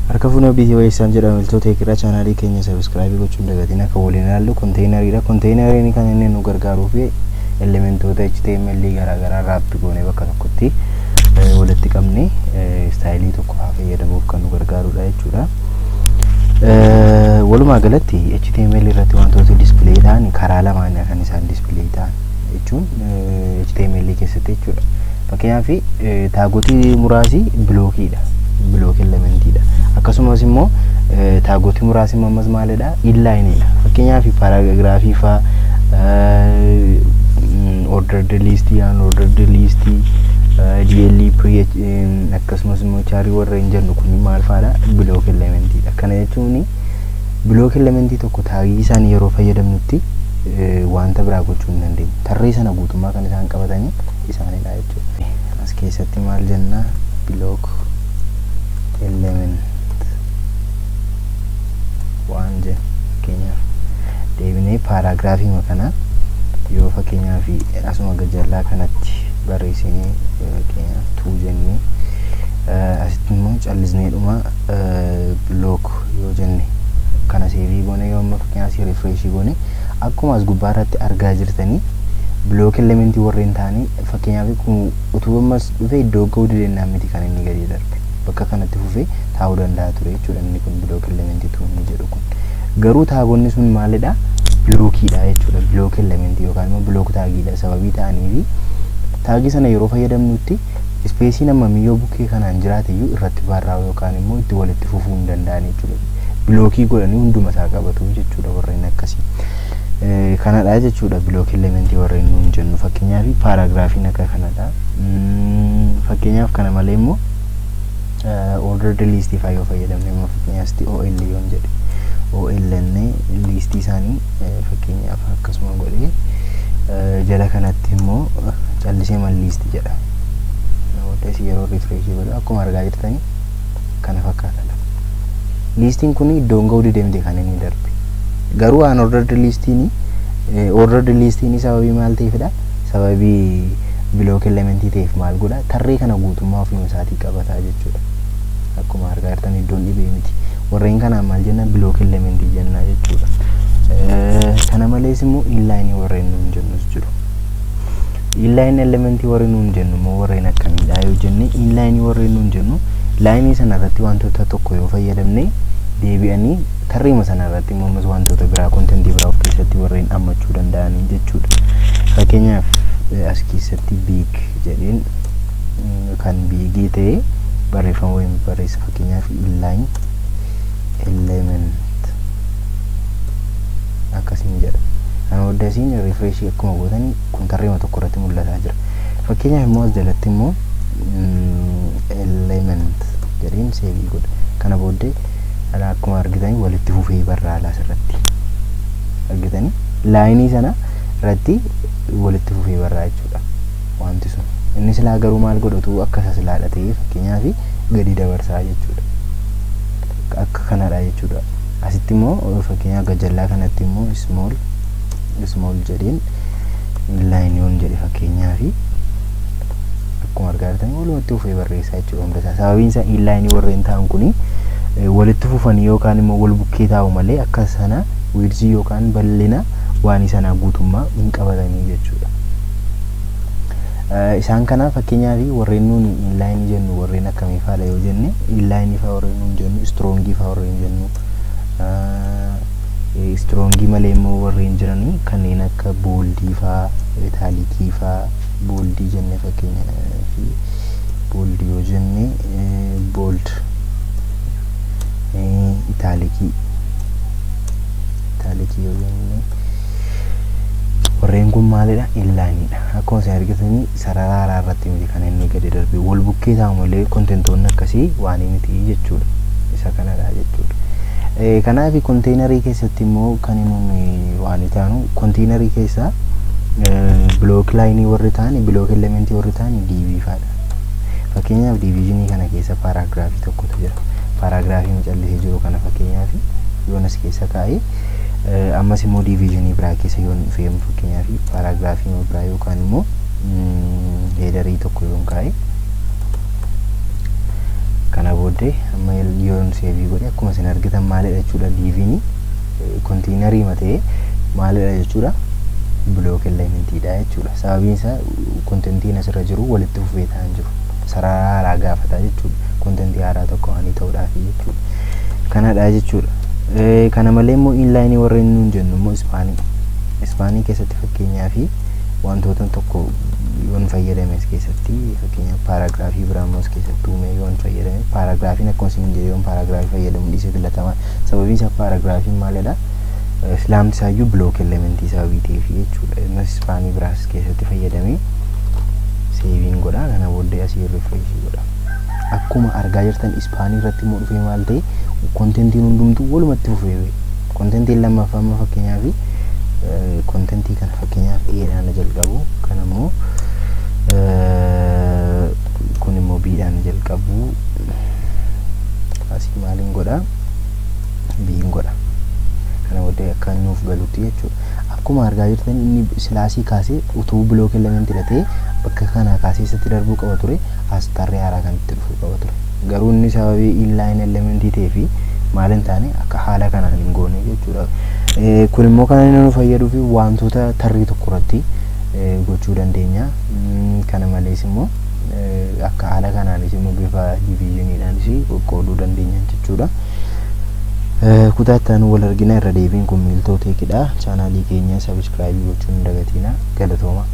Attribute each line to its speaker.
Speaker 1: Harka fuunoo biyyee wayiisaan jedhamu iltoota eegiraa chaanaalii keenya sabiskiraabii gochuun dagatiin akka waliin ilaallu konteenariidha. Konteenariin kan inni nu gargaaruu fi elementoota HTML garaagaraa raappi goonee bakka tokkotti walitti qabnee istaayilii tokko fayyadamuuf kan nu gargaarudha jechuudha. Walumaa galatti HTML irratti wantoota dispilay ta'an karaa lamaan kan isaan dispilay ta'an jechuun HTML keessatti jechuudha. Fakkeenyaaf taagotii muraasii bilookiidha. Block elementiidha. Akkasumas immoo taagotii muraasii ammas maalidha? Inline-dha. Fakkeenyaaf paragraafii fa ordered list, unordered list, DL pre akkasumas immoo chaarii warreen jennu kun maal faadha? Block elementiidha. Kana jechuun block elementii tokko taagii isaan yeroo fayyadamnutti wanta biraa gochuu hin dandeenyu. Tarree sana guutummaa kan isaan qabatanii isaanidha jechuudha. As keessatti maal jenna? Block element waan je fakkeenyaaf deebinee paragraafii makana yoo fakkeenyaaf asuma gajjallaa kanatti barreessinee fakkeenyaaf tuu jennee asitti immoo callisnee dhuma block yoo jenne kana seevii goone yoo amma fakkeenyaaf refresh goone akkuma as gubbaa irratti argaa jirtanii block elementii warreen ta'anii fakkeenyaaf kun utuu ammas dhufee iddoo ga'uu dandeenyaa miti kan inni gadi darbe bakka kanatti fufee taa'uu danda'a ture jechuudha. Inni kun block elementii tuunni jedhu kun garuu taagonni sun maalidha? Blookiidha jechuudha. Block elementii yookaan immoo block taagiidha. Sababii ta'aniifi taagii sana yeroo fayyadamnutti ispeesii nama miyyoo bukkee kanaan jiraateyyuu irratti barraa'u yookaan immoo itti walitti fufuu hin danda'an jechuudha. Blookii godhanii hunduma isaa qabatu jechuudha warreen akkasii. Kanadha jechuudha block elementii warreen nuun jennu. Fakkeenyaaf paragraafiin akka kanadha. Fakkeenyaaf kana malee immoo ordered list if ayo fayyadamne ma fakkeenyaaf OL yoon jedhe OL list isaanii fakkeenyaaf akkasuma godhee jala kanatti immoo callisee mal list jedha. Namoota yeroo refresh godhu akkuma argaa jirtanii kana fakkaatadha. Listiin kun iddoon ga'uu deemte kan inni darbe. Garuu unordered listiin ordered listiin sababii maal ta'eefidha? Sababii block elementii ta'eef maal godha? Tarree kana guutummaa ofii isaatii qabataa jechuudha. Akkuma argaa jirtan iddoon dhibee miti. Warreen kana maal jenna? Block elementii jenna jechuudha. Kana malees immoo inline warreen nuun jennus jiru. Inline elementii warreen nuun jennu immoo warreen akkamiidha yoo jenne inline warreen nuun jennu line sana irratti wantoota tokko yoo fayyadamne deebi'anii tarreema sana irratti immoo wantoota biraa content biraa of keessatti warreen hammachuu danda'an jechuudha. Fakkeenyaaf as keessatti big jedheen kan bigii ta'e barreeffama wayii barreessa. Fakkeenyaaf inline element akkasiin jedha. Kana oddasiin refresh akkuma gootanii kun tarreema tokko irratti mul'ataa jira. Fakkeenyaaf immoo as jalatti immoo element jedheen seevii godha. Kana booddee akkuma argitanii walitti fufee barraa'aa asirratti argitanii laayinii sana irratti walitti fufee barraa'aa jechuudha wanti sun. Inni silaa garuu maal godhatu akka silaadha ta'ee fakkeenyaaf gadi dabarsaa jechuudha. Akka kanadha jechuudha. Asitti immoo fakkeenyaaf gajjallaa kanatti immoo small jedheen line yoon jedhe fakkeenyaaf akkuma argaa jirtanii walumatti fufee barreessaa jechuudha hunda isaa. Sababiin isaa inline warreen ta'an kuni walitti fufanii yookaan immoo wal bukkee taa'u malee akka sana wiirzii yookaan bal'ina waan sana guutummaa hin qabatanii jechuudha. Isaan kana fakkeenyaaf warreen nuun inline jennu warreen akkamii faadha yoo jenne inline faa warreen nuun jennu strongii faa warreen jennu strongii malee immoo warreen jiranii kanneen akka boldii faa itaalikii faa boldii jenne fakkeenyaaf boldii yoo jenne bold itaalikii yoo jenne warreen kun maalidha? Inlineidha. Akkuma isin argitanii sarara irratti miti kan inni gadi darbe wal bukkee taa'u malee kontentoonni akkasii waan miti jechuudha. Isa kanadha jechuudha. Kanaaf konteenarii keessatti immoo kan inni waan taanu konteenarii keessa block line warri ta'an block elementii warri ta'an DB faadha. Fakkeenyaaf divisionii kana keessa paragraafii tokkotu jira. Paragraafii callisee jiru kana fakkeenyaaf yoon as keessa kaa'ee ammas immoo divisionii biraa keessa yoon fe'amu fakkeenyaaf paragraafii biraa yookaan immoo headerii tokko yoon kaa'ee kana booddee amma yoon seevii godhe akkuma isin argitan maalidha jechuudha liiviin konteenarii matee maalidha jechuudha block elementii dha jechuudha sababiin isaa kontentiin asirra jiru walitti fufee ta'an jiru sarara haaraa gaafata jechuudha kontentii haaraa tokko ani ta'uudhaaf jechuudha kanadha jechuudha kana malee immoo inline warreen nuun jennu immoo ispaanii keessatti fakkeenyaa fi wantoota tokko yoon fayyadame keessatti fakkeenyaaf paragraafii biraamos keessatti uume yoon fayyadame paragraafiin akkuma isin jedhe yoon paragraafii fayyadamu dhiisee filatamaa sababiin isaa paragraafiin maalidha islaamti isaayyuu block elementii sababii ta'eef jechuudha innis ispaanii biraas keessatti fayyadame seeviin godha kana booddee asii refresh godha akkuma argaa jirtan ispaanii irratti immoo dhufee maal ta'e kontentiin hundumtuu walumatti fufee kontentiin lammaffaa amma fakkeenyaaf kontentii kana fakkeenyaaf eedhaan jalqabu kan immoo kun immoo biidhaan jalqabu asii maaliin godha biin godha kana booddee akka nuuf galutti jechuudha akkuma argaa jirtan inni silaasii kaasee utuu block element ta'e bakka kana kaasee isatti darbuu qaba ture as tarree haaraa kan itti dhufuu qaba ture garuu inni sababii inline elementii ta'ee fi maalin taane akka haala kanaan hin goone jechuudha kun immoo kan inni nu fayyaduu fi wantoota tarrii tokko irratti gochuu dandeenya kana malees immoo akka haala kanaanis immoo bifa diviisioniidhaanis qoqqooduu dandeenya jechuudha kutaattaan wal argina irra deebiin kun miltoo teekidha chaanaalii keenya sabiskiraaybii gochuun dagatiina galatooma